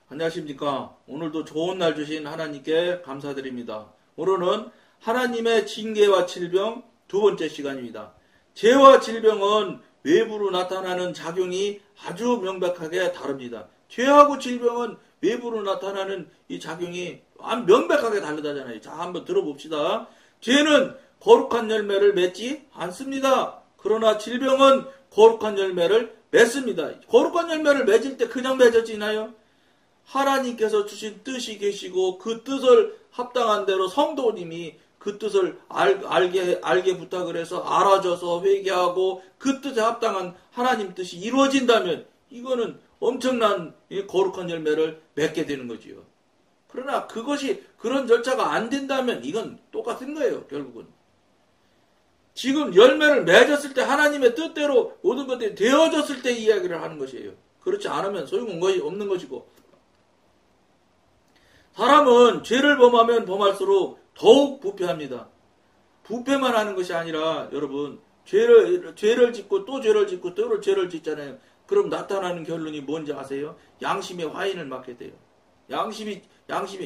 안녕하십니까. 오늘도 좋은 날 주신 하나님께 감사드립니다. 오늘은 하나님의 징계와 질병 두 번째 시간입니다. 죄와 질병은 외부로 나타나는 작용이 아주 명백하게 다릅니다. 죄하고 질병은 외부로 나타나는 이 작용이 명백하게 다르다잖아요. 자, 한번 들어봅시다. 죄는 거룩한 열매를 맺지 않습니다. 그러나 질병은 거룩한 열매를 맺습니다. 거룩한 열매를 맺을 때 그냥 맺어지나요? 하나님께서 주신 뜻이 계시고 그 뜻을 합당한 대로 성도님이 그 뜻을 알게 부탁을 해서 알아줘서 회개하고 그 뜻에 합당한 하나님 뜻이 이루어진다면 이거는 엄청난 거룩한 열매를 맺게 되는 거지요. 그러나 그것이 그런 절차가 안 된다면 이건 똑같은 거예요. 결국은. 지금 열매를 맺었을 때 하나님의 뜻대로 모든 것들이 되어졌을 때 이야기를 하는 것이에요. 그렇지 않으면 소용없는 것이고, 사람은 죄를 범하면 범할수록 더욱 부패합니다. 부패만 하는 것이 아니라 여러분 죄를 짓고 또 죄를 짓고 또 죄를 짓잖아요. 그럼 나타나는 결론이 뭔지 아세요? 양심의 화인을 맞게 돼요. 양심이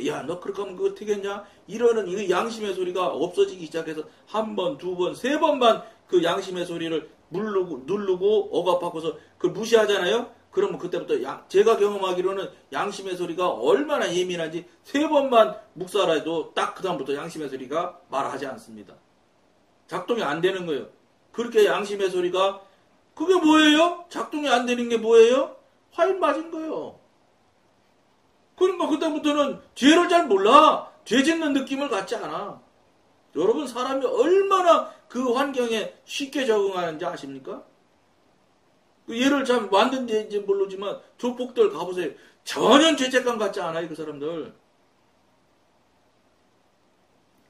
야, 너 그렇게 하면 그거 되겠냐? 이러는 이 양심의 소리가 없어지기 시작해서 한 번, 두 번, 세 번만 그 양심의 소리를 누르고 억압하고서 그걸 무시하잖아요? 그러면 그때부터 제가 경험하기로는 양심의 소리가 얼마나 예민한지 세 번만 묵살해도 딱 그 다음부터 양심의 소리가 말하지 않습니다. 작동이 안 되는 거예요. 그렇게 양심의 소리가 그게 뭐예요? 작동이 안 되는 게 뭐예요? 화인 맞은 거예요. 그러니까 그때부터는 죄를 잘 몰라. 죄 짓는 느낌을 갖지 않아. 여러분 사람이 얼마나 그 환경에 쉽게 적응하는지 아십니까? 얘를 참 만든지 모르지만 조폭들 가보세요. 전혀 죄책감 갖지 않아요. 그 사람들.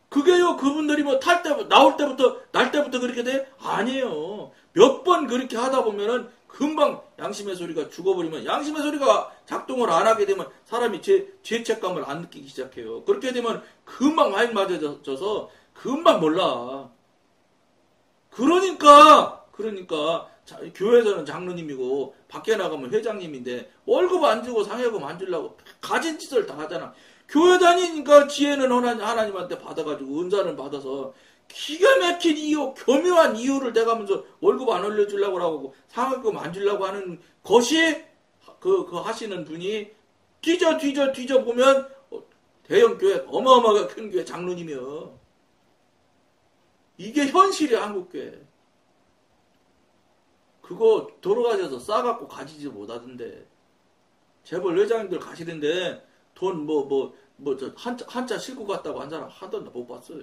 그게요. 그분들이 뭐 날 때부터 그렇게 돼? 아니에요. 몇 번 그렇게 하다 보면은 금방 양심의 소리가 죽어버리면 양심의 소리가 작동을 안 하게 되면 사람이 죄책감을 안 느끼기 시작해요. 그렇게 되면 금방 화인 맞아져서 금방 몰라. 그러니까 교회에서는 장로님이고 밖에 나가면 회장님인데 월급 안 주고 상여금 안 주려고 가진 짓을 다 하잖아. 교회 다니니까 지혜는 하나님한테 받아가지고 은사를 받아서 기가 막힌 이유, 교묘한 이유를 대가면서 월급 안 올려주려고 하고 상여금 안 주려고 하는 것이 그 하시는 분이 뒤져 보면 대형 교회, 어마어마하게 큰 교회 장로님이요. 이게 현실이야, 한국교회. 그거 돌아가셔서 싸갖고 가지지 못하던데. 재벌 회장님들 가시는데 돈 한자 싣고 갔다고 한 사람 하던데 못 봤어요.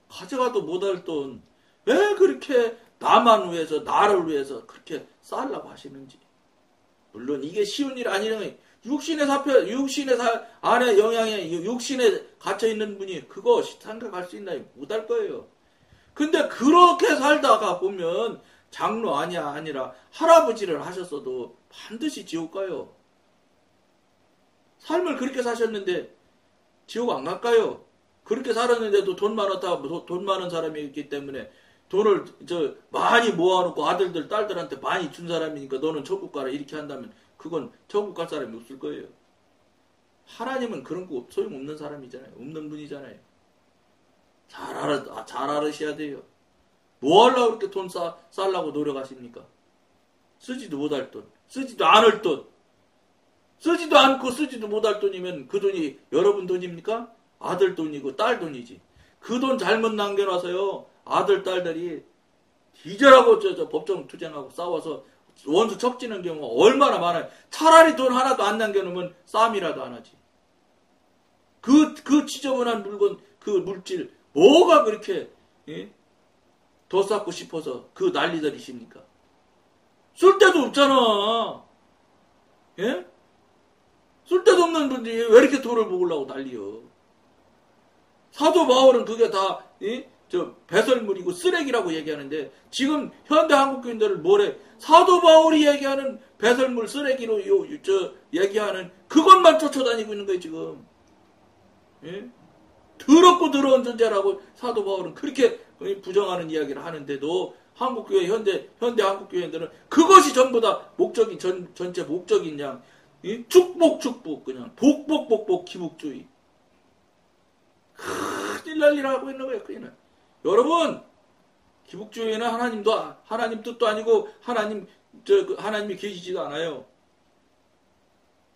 가져가도 못할 돈 왜 그렇게 나만 위해서 나를 위해서 그렇게 쌓으려고 하시는지. 물론 이게 쉬운 일 아니라는 거예요. 육신의 안에 영향에 육신에 갇혀있는 분이 그거 생각할 수 있나요? 못할 거예요. 근데 그렇게 살다가 보면 장로 아니라 할아버지를 하셨어도 반드시 지옥 가요. 삶을 그렇게 사셨는데 지옥 안 갈까요? 그렇게 살았는데도 돈 많은 사람이 있기 때문에 돈을 많이 모아놓고 아들들 딸들한테 많이 준 사람이니까 너는 천국 가라 이렇게 한다면 그건 천국 갈 사람이 없을 거예요. 하나님은 그런 거 소용없는 사람이잖아요. 없는 분이잖아요. 잘 알으셔야 돼요. 뭐 하려고 그렇게 돈 쌓으려고 노력하십니까? 쓰지도 못할 돈, 쓰지도 않을 돈, 쓰지도 않고 쓰지도 못할 돈이면 그 돈이 여러분 돈입니까? 아들 돈이고 딸 돈이지. 그 돈 잘못 남겨놔서요. 아들 딸들이 기절하고 법정 투쟁하고 싸워서 원수 척지는 경우가 얼마나 많아요. 차라리 돈 하나도 안 남겨놓으면 싸움이라도 안 하지. 그 지저분한 물건, 그 물질 뭐가 그렇게 더 쌓고 싶어서 그 난리들이십니까? 쓸 데도 없잖아. 예? 쓸 데도 없는 분들이 왜 이렇게 돈을 먹으려고 난리여. 사도 바울은 그게 다 배설물이고 쓰레기라고 얘기하는데 지금 현대 한국교인들을 뭐래? 사도 바울이 얘기하는 배설물 쓰레기로 얘기하는 그것만 쫓아다니고 있는 거예요 지금. 예? 더럽고 더러운 존재라고 사도 바울은 그렇게 부정하는 이야기를 하는데도 한국교회 현대 한국교회들은 그것이 전부 다 목적인 전체 목적인 양 축복 그냥 복복 기복주의. 큰일 날 일 하고 있는 거예요. 큰일. 여러분 기복주의는 하나님 뜻도 아니고 하나님이 계시지도 않아요.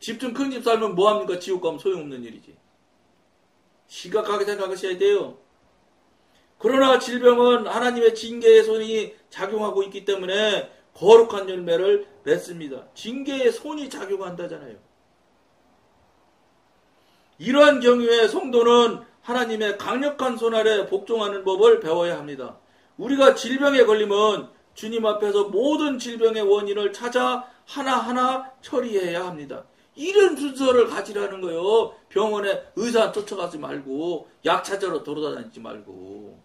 집 좀 큰 집 살면 뭐합니까? 지옥 가면 소용없는 일이지. 심각하게 생각하셔야 돼요. 그러나 질병은 하나님의 징계의 손이 작용하고 있기 때문에 거룩한 열매를 맺습니다. 징계의 손이 작용한다잖아요. 이러한 경우에 성도는 하나님의 강력한 손 아래 복종하는 법을 배워야 합니다. 우리가 질병에 걸리면 주님 앞에서 모든 질병의 원인을 찾아 하나하나 처리해야 합니다. 이런 순서를 가지라는 거예요. 병원에 의사 쫓아가지 말고 약 찾으러 돌아다니지 말고.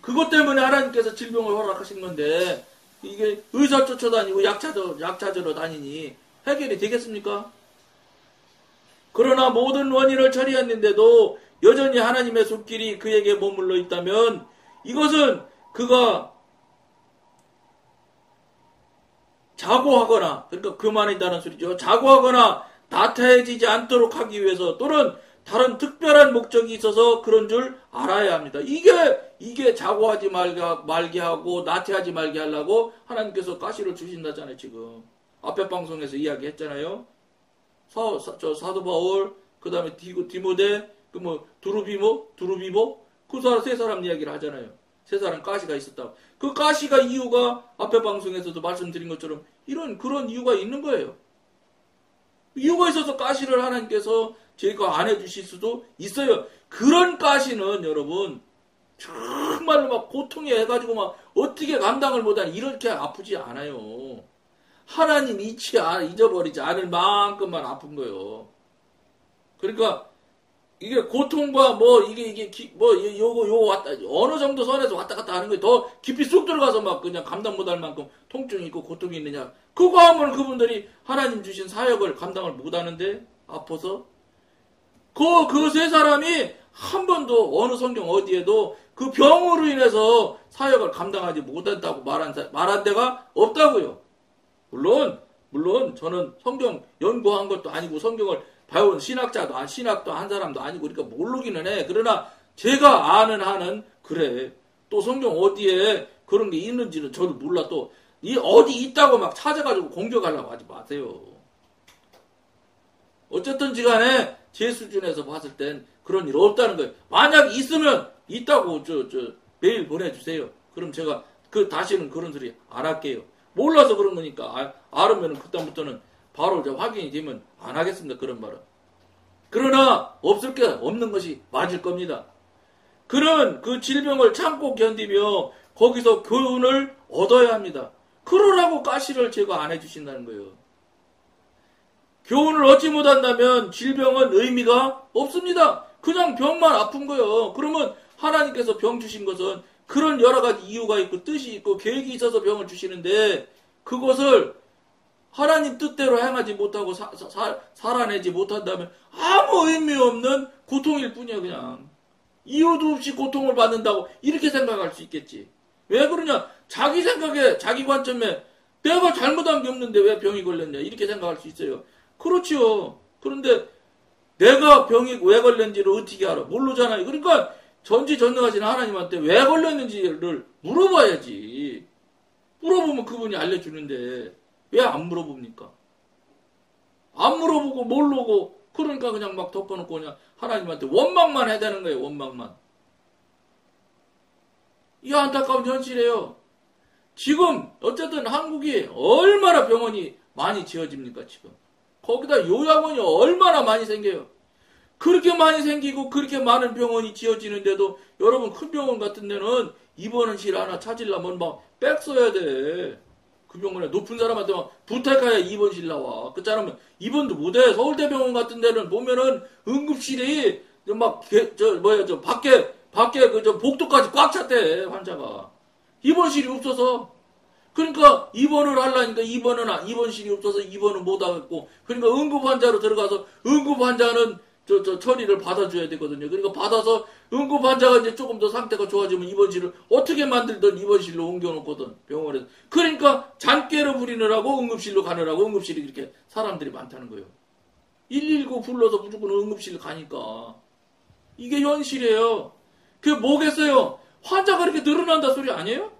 그것 때문에 하나님께서 질병을 허락하신 건데 이게 의사 쫓아다니고 약 찾으러 다니니 해결이 되겠습니까? 그러나 모든 원인을 처리했는데도 여전히 하나님의 손길이 그에게 머물러 있다면 이것은 그가 자고하거나, 그러니까 교만이다는 소리죠. 자고하거나 나태해지지 않도록 하기 위해서 또는 다른 특별한 목적이 있어서 그런 줄 알아야 합니다. 이게 자고하지 말게 하고 나태하지 말게 하려고 하나님께서 가시를 주신다잖아요. 지금 앞에 방송에서 이야기했잖아요. 사도 바울, 그 다음에 디모데, 두루비모, 그 세 사람 이야기를 하잖아요. 세 사람 가시가 있었다고. 그 가시가 이유가 앞에 방송에서도 말씀드린 것처럼 그런 이유가 있는 거예요. 이유가 있어서 가시를 하나님께서 제가 안 해주실 수도 있어요. 그런 가시는 여러분 정말로 막 고통에 해가지고 막 어떻게 감당을 못하니 이렇게 아프지 않아요. 하나님 잊어버리지 않을 만큼만 아픈 거예요. 그러니까 이게 고통과 요거 왔다 어느 정도 선에서 왔다 갔다 하는 거예요. 더 깊이 쑥 들어가서 막 그냥 감당 못할 만큼 통증이 있고 고통이 있느냐. 그거 하면 그분들이 하나님 주신 사역을 감당을 못하는데 아파서 그 세 사람이 한 번도 어느 성경 어디에도 그 병으로 인해서 사역을 감당하지 못한다고 말한 데가 없다고요. 물론 저는 성경 연구한 것도 아니고 성경을 배운 신학도 한 사람도 아니고 그러니까 모르기는 해. 그러나 제가 아는 한은 그래. 또 성경 어디에 그런 게 있는지는 저도 몰라. 또 어디 있다고 막 찾아가지고 공격하려고 하지 마세요. 어쨌든지 간에 제 수준에서 봤을 땐 그런 일 없다는 거예요. 만약 있으면 있다고 메일 보내주세요. 그럼 제가 다시는 그런 소리 안 할게요. 몰라서 그런 거니까 알으면 그다음부터는 바로 확인이 되면 안 하겠습니다. 그런 말은. 그러나 없을 게 없는 것이 맞을 겁니다. 그는 그 질병을 참고 견디며 거기서 교훈을 얻어야 합니다. 그러라고 가시를 제가 안 해주신다는 거예요. 교훈을 얻지 못한다면 질병은 의미가 없습니다. 그냥 병만 아픈 거예요. 그러면 하나님께서 병 주신 것은 그런 여러 가지 이유가 있고 뜻이 있고 계획이 있어서 병을 주시는데 그것을 하나님 뜻대로 행하지 못하고 살아내지 못한다면 아무 의미 없는 고통일 뿐이야. 그냥 이유도 없이 고통을 받는다고 이렇게 생각할 수 있겠지. 왜 그러냐? 자기 생각에 자기 관점에 내가 잘못한 게 없는데 왜 병이 걸렸냐 이렇게 생각할 수 있어요. 그렇지요. 그런데 내가 병이 왜 걸렸는지를 어떻게 알아? 모르잖아요. 그러니까 전지전능하신 하나님한테 왜 걸렸는지를 물어봐야지. 물어보면 그분이 알려주는데 왜 안 물어봅니까? 안 물어보고 모르고 그러니까 그냥 막 덮어놓고 그냥 하나님한테 원망만 해야 되는 거예요. 원망만. 이 안타까운 현실이에요. 지금 어쨌든 한국이 얼마나 병원이 많이 지어집니까 지금. 거기다 요양원이 얼마나 많이 생겨요. 그렇게 많이 생기고 그렇게 많은 병원이 지어지는데도 여러분 큰 병원 같은 데는 입원실 하나 찾으려면 막 백 써야 돼. 그 병원에 높은 사람한테 막 부탁해야 입원실 나와. 그렇지 않으면 입원도 못해. 서울대병원 같은 데는 보면은 응급실이 막 밖에 복도까지 꽉 찼대 환자가. 입원실이 없어서. 그러니까 입원을 하려니까 입원실이 없어서 입원을 못 하겠고. 그러니까 응급 환자로 들어가서 응급 환자는 처리를 받아줘야 되거든요. 그러니까 받아서 응급 환자가 이제 조금 더 상태가 좋아지면 입원실을 어떻게 만들든 입원실로 옮겨놓거든, 병원에서. 그러니까 잔꾀를 부리느라고 응급실로 가느라고 응급실이 그렇게 사람들이 많다는 거예요. 119 불러서 무조건 응급실 가니까. 이게 현실이에요. 그게 뭐겠어요? 환자가 그렇게 늘어난다 소리 아니에요?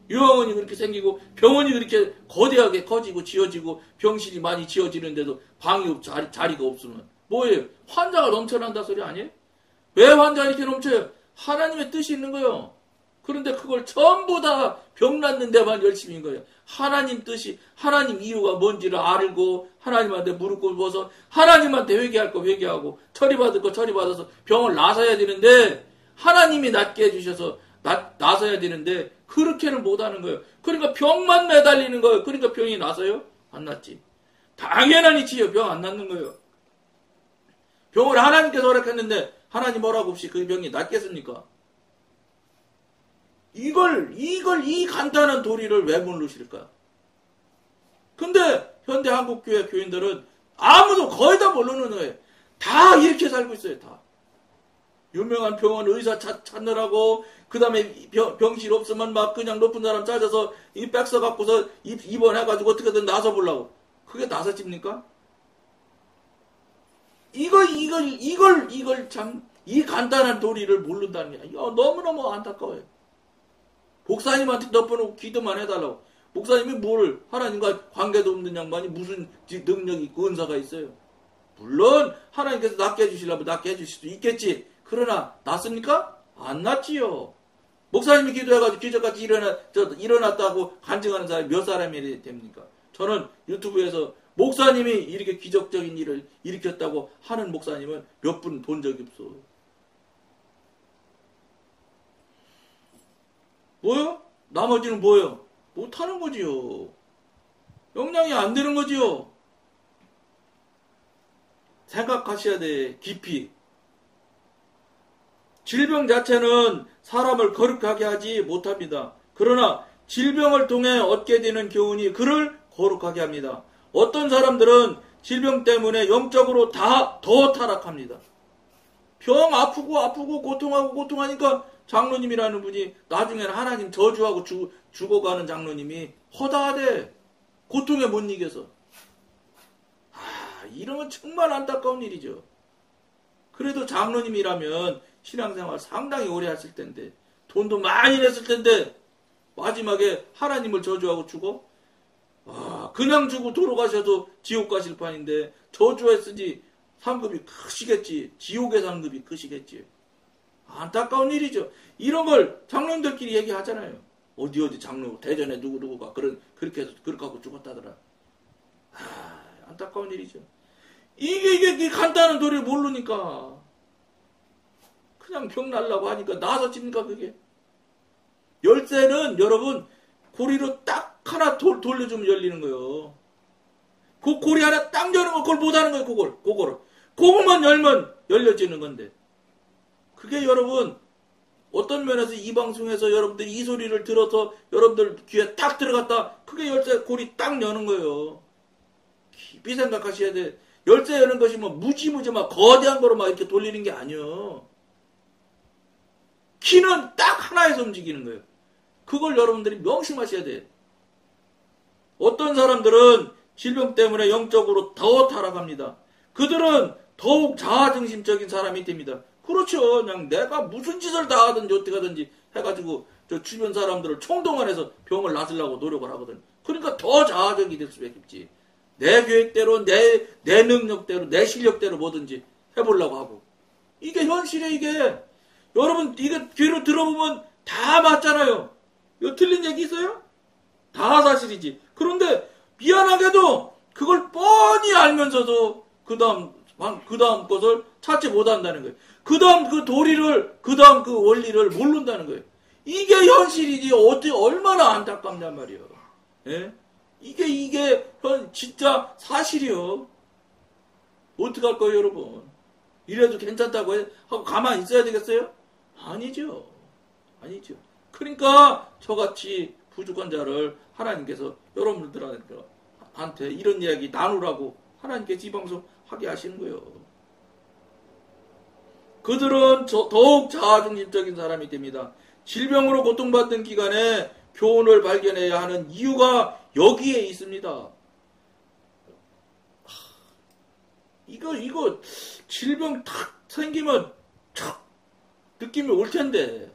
요양원이 그렇게 생기고 병원이 그렇게 거대하게 커지고 지어지고 병실이 많이 지어지는데도 방이 자리가 없으면 뭐예요? 환자가 넘쳐난다 소리 아니에요? 왜 환자가 이렇게 넘쳐요? 하나님의 뜻이 있는 거예요. 그런데 그걸 전부 다 병 낫는 데만 열심인 거예요. 하나님 뜻이, 하나님 이유가 뭔지를 알고 하나님한테 무릎 꿇어서 하나님한테 회개할 거 회개하고 처리받을 거 처리받아서 병을 나서야 되는데 하나님이 낫게 해주셔서 나서야 되는데 그렇게는 못하는 거예요. 그러니까 병만 매달리는 거예요. 그러니까 병이 나서요? 안 낫지. 당연한 이치예요. 병 안 낫는 거예요. 병을 하나님께서 허락했는데 하나님 허락 없이 그 병이 낫겠습니까? 이 간단한 도리를 왜 모르실까? 근데 현대 한국교회 교인들은 아무도 거의 다 모르는 거예요. 다 이렇게 살고 있어요. 다. 유명한 병원 의사 찾느라고 그 다음에 병실 없으면 막 그냥 높은 사람 찾아서 이 백서 갖고서 입원해가지고 어떻게든 나서보려고. 그게 나서집니까? 이걸 참, 이 간단한 도리를 모른다는 게 너무너무 안타까워요. 목사님한테 덮어놓고 기도만 해달라고. 목사님이 뭘 하나님과 관계도 없는 양반이 무슨 능력이 있고 은사가 있어요. 물론 하나님께서 낫게 해주시려면 낫게 해주실 수도 있겠지. 그러나 낫습니까? 안 낫지요. 목사님이 기도해가지고 기적같이 일어났다고 간증하는 사람이 몇 사람이 됩니까? 저는 유튜브에서 목사님이 이렇게 기적적인 일을 일으켰다고 하는 목사님은 몇 분 본 적이 없어. 뭐요? 나머지는 뭐요? 못하는 거지요. 영향이 안 되는 거지요. 생각하셔야 돼. 깊이. 질병 자체는 사람을 거룩하게 하지 못합니다. 그러나 질병을 통해 얻게 되는 교훈이 그를 거룩하게 합니다. 어떤 사람들은 질병 때문에 영적으로 더 타락합니다. 병 아프고 고통하니까 장로님이라는 분이 나중에는 하나님 저주하고 죽어가는 장로님이 허다하대. 고통에 못 이겨서. 이러면 정말 안타까운 일이죠. 그래도 장로님이라면 신앙생활 상당히 오래 했을 텐데 돈도 많이 냈을 텐데 마지막에 하나님을 저주하고 죽어? 그냥 죽고 돌아가셔도 지옥 가실 판인데 저주했으니 상급이 크시겠지. 지옥의 상급이 크시겠지. 안타까운 일이죠. 이런 걸 장로님들끼리 얘기하잖아요. 어디 장로 대전에 누구가 그렇게 해서 그렇게 하고 죽었다더라. 안타까운 일이죠. 이게 간단한 도리를 모르니까 그냥 병 날라고 하니까 나서집니까 그게? 열쇠는 여러분 고리로 딱 하나 돌려주면 열리는 거예요. 그 고리 하나 딱 여는 거 그걸 못하는 거예요. 그거만 열면 열려지는 건데. 그게 여러분 어떤 면에서 이 방송에서 여러분들이 이 소리를 들어서 여러분들 귀에 딱 들어갔다 그게 열쇠 고리 딱 여는 거예요. 깊이 생각하셔야 돼. 열쇠 여는 것이 뭐 무지무지 막 거대한 거로 막 이렇게 돌리는 게 아니에요. 키는 딱 하나에서 움직이는 거예요. 그걸 여러분들이 명심하셔야 돼. 어떤 사람들은 질병 때문에 영적으로 더 타락합니다. 그들은 더욱 자아중심적인 사람이 됩니다. 그렇죠. 그냥 내가 무슨 짓을 다 하든지 어떻게 하든지 해가지고 저 주변 사람들을 총동원해서 병을 낫으려고 노력을 하거든. 그러니까 더 자아적이 될 수밖에 없지. 내 계획대로 내 능력대로 내 실력대로 뭐든지 해보려고 하고. 이게 현실이에요. 이게. 여러분 이게 귀로 들어보면 다 맞잖아요. 이거 틀린 얘기 있어요? 다 사실이지. 그런데 미안하게도 그걸 뻔히 알면서도 그 다음 것을 찾지 못한다는 거예요. 그 다음 그 도리를, 그 다음 그 원리를 모른다는 거예요. 이게 현실이지. 얼마나 안타깝냔 말이에요. 예? 이게 진짜 사실이요. 어떡할 거예요, 여러분? 이래도 괜찮다고 하고 가만히 있어야 되겠어요? 아니죠. 그러니까 저같이 부족한 자를 하나님께서 여러분들한테 이런 이야기 나누라고 하나님께서 이 방송 하게 하시는 거예요. 그들은 더욱 자아중심적인 사람이 됩니다. 질병으로 고통받는 기간에 교훈을 발견해야 하는 이유가 여기에 있습니다. 이거 질병 탁 생기면 탁 느낌이 올 텐데.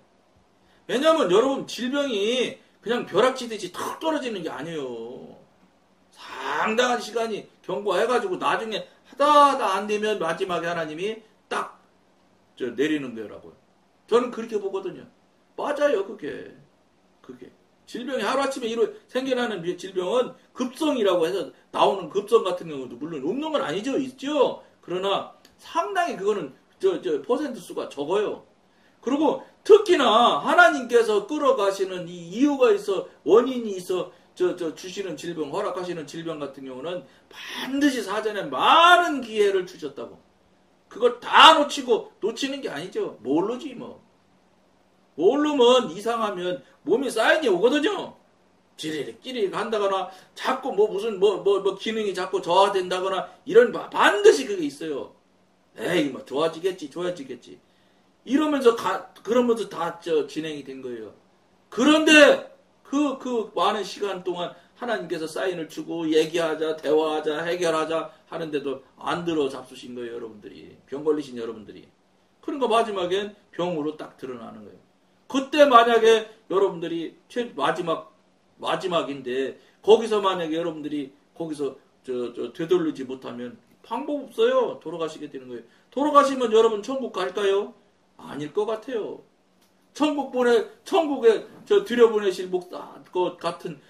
왜냐면 여러분 질병이 그냥 벼락치듯이 탁 떨어지는 게 아니에요. 상당한 시간이 경과해가지고 나중에 하다 안 되면 마지막에 하나님이 딱 내리는 거라고요. 저는 그렇게 보거든요. 맞아요, 그게. 질병이 하루아침에 생겨나는 질병은 급성이라고 해서 나오는 급성 같은 경우도 물론 없는 건 아니죠. 있죠. 그러나 상당히 그거는 퍼센트 수가 적어요. 그리고 특히나 하나님께서 끌어가시는 이 이유가 있어, 원인이 있어, 주시는 질병, 허락하시는 질병 같은 경우는 반드시 사전에 많은 기회를 주셨다고. 그걸 다 놓치는 게 아니죠. 모르지 뭐. 모르면 이상하면 몸이 사인이 오거든요. 찌리릭 한다거나 자꾸 무슨 기능이 자꾸 저하된다거나 이런 반드시 그게 있어요. 에이 좋아지겠지. 이러면서 그러면서 다 진행이 된 거예요. 그런데 그 많은 시간 동안 하나님께서 사인을 주고 얘기하자, 대화하자, 해결하자 하는데도 안 들어 잡수신 거예요, 여러분들이. 병 걸리신 여러분들이. 그러니까 마지막엔 병으로 딱 드러나는 거예요. 그때 만약에 여러분들이 마지막인데 거기서 만약에 여러분들이 거기서 되돌리지 못하면 방법 없어요. 돌아가시게 되는 거예요. 돌아가시면 여러분 천국 갈까요? 아닐 것 같아요. 천국에 들여보내실 목사 것 같은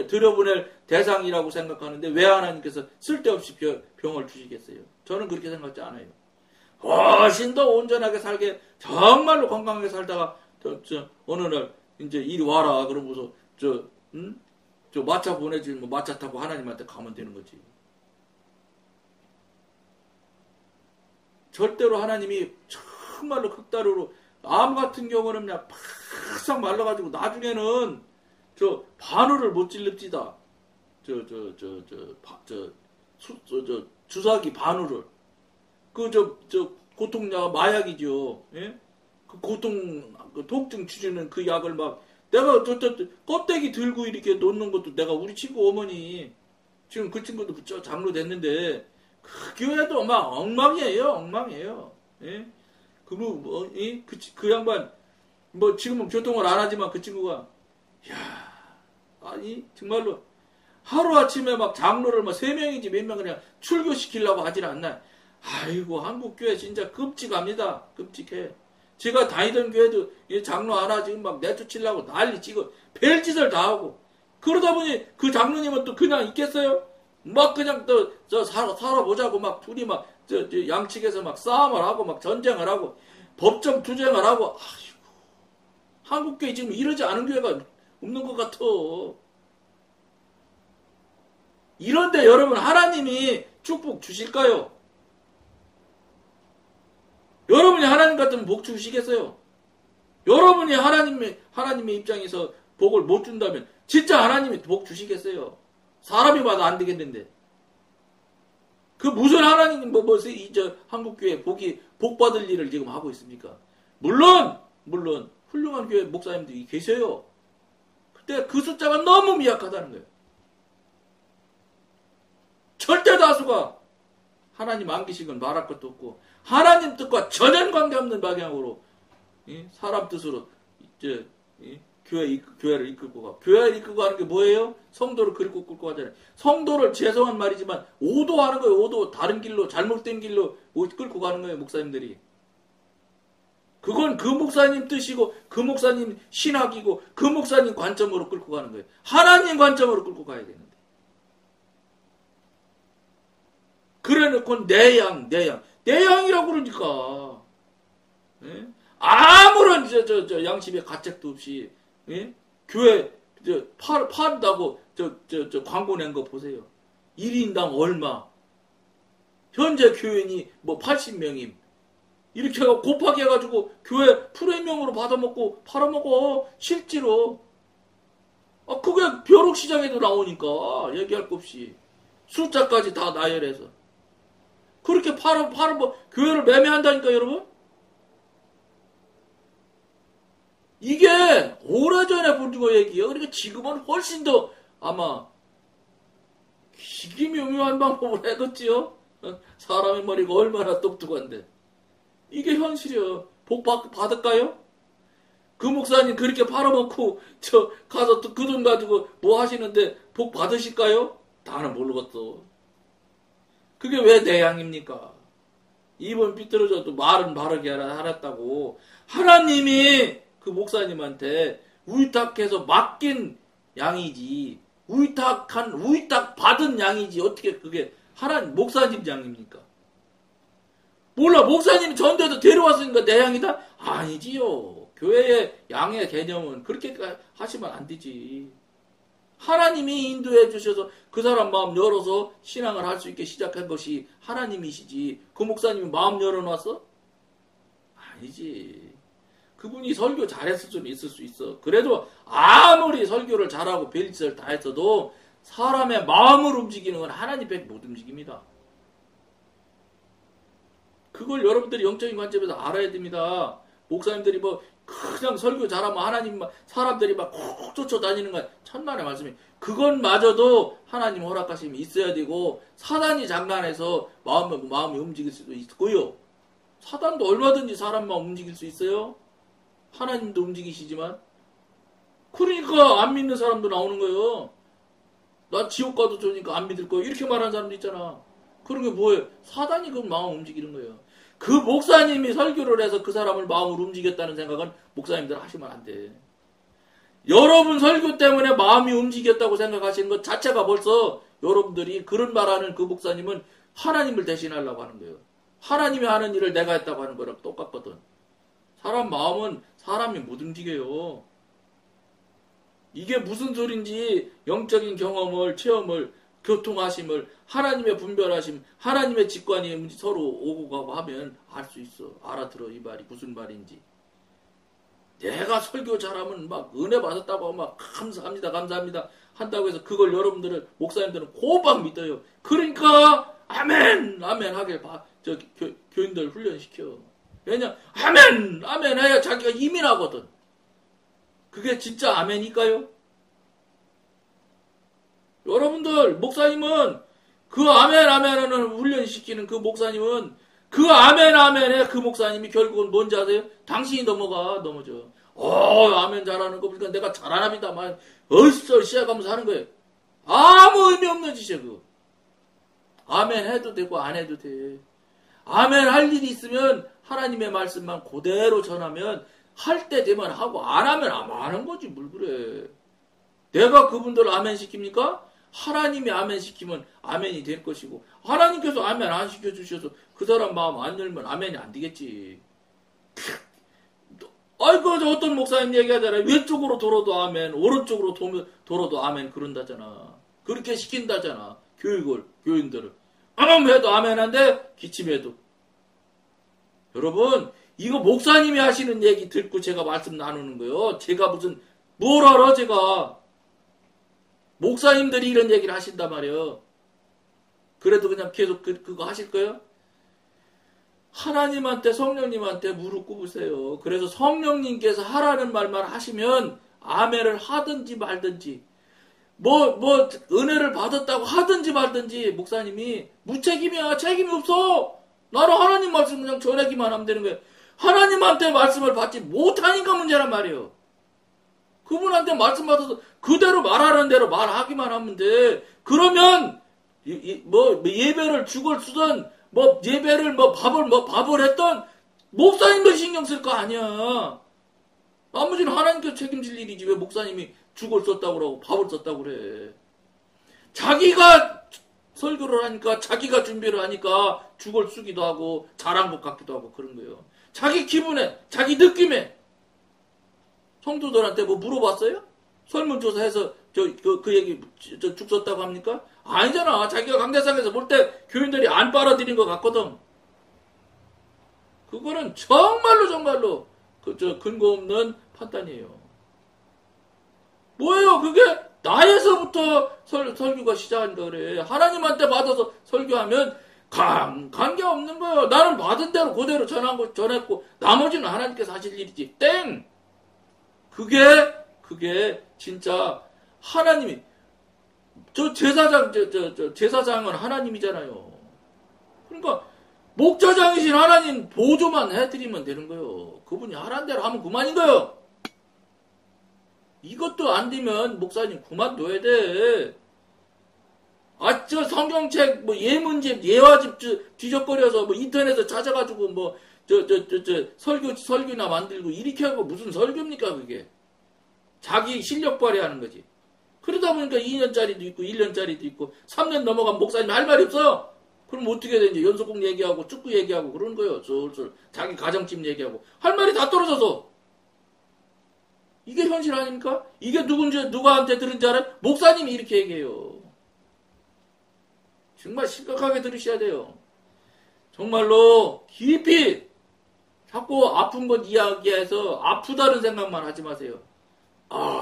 들여보낼 대상이라고 생각하는데 왜 하나님께서 쓸데없이 병을 주시겠어요? 저는 그렇게 생각하지 않아요. 훨씬 더 온전하게 살게 정말로 건강하게 살다가 어느 날 이제 이리 와라 그러면서 마차 보내지 마차 타고 하나님한테 가면 되는 거지. 절대로 하나님이 정말로 극다루로 암 같은 경우는 그냥 팍싹 말라가지고 나중에는 바늘을 못 찔릅디다. 주사기 바늘을. 고통약 마약이죠. 예? 통증 주주는 그 약을 내가 껍데기 들고 이렇게 놓는 것도 내가 우리 친구 어머니, 지금 그 친구도 장로 됐는데, 그 교회도 엉망이에요. 예? 그 양반, 지금은 교통을 안 하지만 그 친구가, 정말로, 하루아침에 장로를 3명인지 몇 명 그냥 출교시키려고 하질 않나. 아이고, 한국교회 진짜 끔찍합니다. 끔찍해. 제가 다니던 교회도 장로 하나 지금 내쫓으려고 난리 치고 별짓을 다 하고. 그러다 보니 그 장로님은 또 그냥 있겠어요? 그냥 살아보자고 둘이 양측에서 싸움을 하고 전쟁을 하고 법정 투쟁을 하고. 아이고, 한국교회 지금 이러지 않은 교회가 없는 것 같아. 이런데 여러분 하나님이 축복 주실까요? 여러분이 하나님 같으면 복 주시겠어요? 여러분이 하나님의 입장에서 복을 못 준다면 진짜 하나님이 복 주시겠어요? 사람이 봐도 안 되겠는데. 그 무슨 하나님 한국교회 복 받을 일을 지금 하고 있습니까? 물론 훌륭한 교회 목사님들이 계셔요. 그때 그 숫자가 너무 미약하다는 거예요. 절대 다수가 하나님 안 계시건 말할 것도 없고 하나님 뜻과 전혀 관계없는 방향으로 사람 뜻으로 교회를 이끌고 가. 교회를 이끌고 가는 게 뭐예요? 성도를 끌고 가잖아요. 성도를 죄송한 말이지만 오도하는 거예요. 오도 다른 길로 잘못된 길로 끌고 가는 거예요. 목사님들이. 그건 그 목사님 뜻이고 그 목사님 신학이고 그 목사님 관점으로 끌고 가는 거예요. 하나님 관점으로 끌고 가야 되는데. 그래놓고 내양이라고 그러니까. 예? 아무런 양심의 가책도 없이 교회 판다고 광고 낸 거 보세요. 1인당 얼마. 현재 교인이 80명임. 이렇게 곱하기 해가지고 교회 프리미엄으로 받아먹고 팔아먹어. 실제로. 그게 벼룩시장에도 나오니까 얘기할 것 없이 숫자까지 다 나열해서. 그렇게 교회를 매매한다니까, 여러분? 이게 오래전에 본 거 얘기예요. 그러니까 지금은 훨씬 더 아마 기기묘묘한 방법을 해뒀지요. 사람의 머리가 얼마나 똑똑한데. 이게 현실이요. 복 받을까요? 그 목사님 그렇게 팔아먹고 가서 그 돈 가지고 뭐 하시는데 복 받으실까요? 나는 모르겠어. 그게 왜 내 양입니까? 입은 삐뚤어져도 말은 바르게 하랬다고. 하나님이 그 목사님한테 위탁해서 맡긴 양이지. 위탁 받은 양이지. 어떻게 그게 하나님 목사님 양입니까? 몰라. 목사님이 전도해서 데려왔으니까 내 양이다? 아니지요. 교회의 양의 개념은 그렇게 하시면 안 되지. 하나님이 인도해 주셔서 그 사람 마음 열어서 신앙을 할 수 있게 시작한 것이 하나님이시지. 그 목사님이 마음 열어놨어? 아니지. 그분이 설교 잘했을 수는 있을 수 있어. 그래도 아무리 설교를 잘하고 별짓을 다 했어도 사람의 마음을 움직이는 건 하나님밖에 못 움직입니다. 그걸 여러분들이 영적인 관점에서 알아야 됩니다. 목사님들이 뭐 그냥 설교 잘하면 하나님 사람들이 막 콕 쫓아다니는 건 천만의 말씀이. 그것마저도 하나님 허락하심이 있어야 되고 사단이 장난해서 마음이 움직일 수도 있고요. 사단도 얼마든지 사람 마음 움직일 수 있어요. 하나님도 움직이시지만. 그러니까 안 믿는 사람도 나오는 거예요. 나 지옥 가도 좋으니까 안 믿을 거예요. 이렇게 말하는 사람도 있잖아. 그런 게 뭐예요? 사단이 그 마음 움직이는 거예요. 그 목사님이 설교를 해서 그 사람을 마음으로 움직였다는 생각은 목사님들 하시면 안 돼. 여러분 설교 때문에 마음이 움직였다고 생각하시는 것 자체가 벌써 여러분들이 그런 말하는 그 목사님은 하나님을 대신하려고 하는 거예요. 하나님이 하는 일을 내가 했다고 하는 거랑 똑같거든. 사람 마음은 사람이 못 움직여요. 이게 무슨 소린지 영적인 경험을, 체험을, 교통하심을, 하나님의 분별하심, 하나님의 직관이 서로 오고 가고 하면 알 수 있어. 알아들어. 이 말이 무슨 말인지. 내가 설교 잘하면 막 은혜 받았다고 하면 막 감사합니다 한다고 해서 그걸 여러분들은 목사님들은 고박 믿어요. 그러니까 아멘 하길 교인들 훈련시켜. 왜냐 아멘 해야 자기가 이민하거든. 그게 진짜 아멘일까요? 여러분들 목사님은 그 아멘하는 훈련시키는 그 목사님은 그 아멘에 그 목사님이 결국은 뭔지 아세요? 당신이 넘어져. 아멘 잘하는 거 보니까 내가 잘하나비다만 어디서 시작하면서 하는 거예요. 아무 의미 없는 짓이야 그거. 아멘 해도 되고 안 해도 돼. 아멘 할 일이 있으면 하나님의 말씀만 그대로 전하면 할 때 되면 하고 안 하면 안 하는 거지 뭘 그래. 내가 그분들 아멘 시킵니까? 하나님이 아멘 시키면 아멘이 될 것이고 하나님께서 아멘 안 시켜주셔서 그 사람 마음 안 열면 아멘이 안 되겠지. 아이고 어떤 목사님 얘기하잖아요. 왼쪽으로 돌아도 아멘, 오른쪽으로 돌아도 아멘 그런다잖아. 그렇게 시킨다잖아. 교인들을. 해도 아멘한데 기침해도. 여러분 이거 목사님이 하시는 얘기 듣고 제가 말씀 나누는 거예요. 제가 무슨 뭘 알아 제가. 목사님들이 이런 얘기를 하신단 말이에요. 그래도 그냥 계속 그거 하실 거예요? 하나님한테 성령님한테 무릎 꿇으세요. 그래서 성령님께서 하라는 말만 하시면 아멘을 하든지 말든지 은혜를 받았다고 하든지 말든지 목사님이 무책임이야. 책임이 없어. 나는 하나님 말씀 그냥 전하기만 하면 되는 거예요. 하나님한테 말씀을 받지 못하니까 문제란 말이에요. 그분한테 말씀 받아서 그대로 말하는 대로 말하기만 하면 돼. 그러면 예배를 죽을 쓰든 예배를 밥을 했던 목사님도 신경 쓸 거 아니야. 나머지는 하나님께서 책임질 일이지 왜 목사님이 죽을 썼다고 그러고 밥을 썼다고 그래. 자기가 설교를 하니까 자기가 준비를 하니까 죽을 쓰기도 하고 잘한 것 같기도 하고 그런 거예요. 자기 기분에 자기 느낌에 성도들한테 물어봤어요? 설문조사해서 그 얘기 죽 썼다고 합니까? 아니잖아. 자기가 강대상에서 볼 때 교인들이 안 빨아들인 것 같거든. 그거는 정말로 근거 없는 판단이에요. 뭐예요? 그게 나에서부터 설교가 시작하니까 그래. 하나님한테 받아서 설교하면 관계 없는 거예요. 나는 받은 대로 그대로 전했고, 나머지는 하나님께서 하실 일이지. 땡! 그게 진짜 하나님이, 제사장은 하나님이잖아요. 그러니까, 목자장이신 하나님 보조만 해드리면 되는 거예요. 그분이 하라는 대로 하면 그만인 거예요. 이것도 안 되면 목사님 그만둬야 돼. 저 성경책, 예문집, 예화집 뒤적거려서 인터넷에 찾아가지고 설교나 만들고 이렇게 하고 무슨 설교입니까, 그게. 자기 실력 발휘하는 거지. 그러다 보니까 2년짜리도 있고, 1년짜리도 있고, 3년 넘어가면 목사님 할 말이 없어요. 그럼 어떻게 되는지 연속곡 얘기하고, 축구 얘기하고 그러는 거예요. 솔솔. 자기 가정집 얘기하고. 할 말이 다 떨어져서. 이게 현실 아닙니까? 이게 누구한테 들은지 알아요? 목사님이 이렇게 얘기해요. 정말 심각하게 들으셔야 돼요. 정말로 깊이 자꾸 아픈 것 이야기해서 아프다는 생각만 하지 마세요.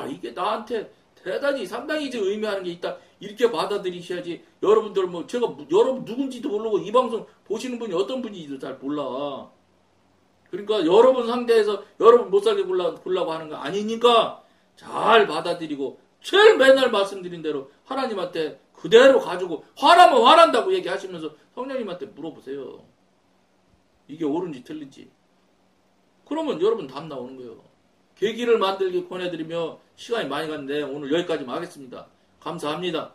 이게 나한테 대단히 상당히 의미하는 게 있다. 이렇게 받아들이셔야지. 여러분들 제가 여러분 누군지도 모르고 이 방송 보시는 분이 어떤 분인지도 잘 몰라. 그러니까 여러분 상대에서 여러분 못 살게 굴라고 하는 거 아니니까 잘 받아들이고 제일 맨날 말씀드린 대로 하나님한테 그대로 가지고 화나면 화난다고 얘기하시면서 성령님한테 물어보세요. 이게 옳은지 틀린지. 그러면 여러분 답 나오는 거예요. 계기를 만들기 권해드리며 시간이 많이 갔는데 오늘 여기까지만 하겠습니다. 감사합니다.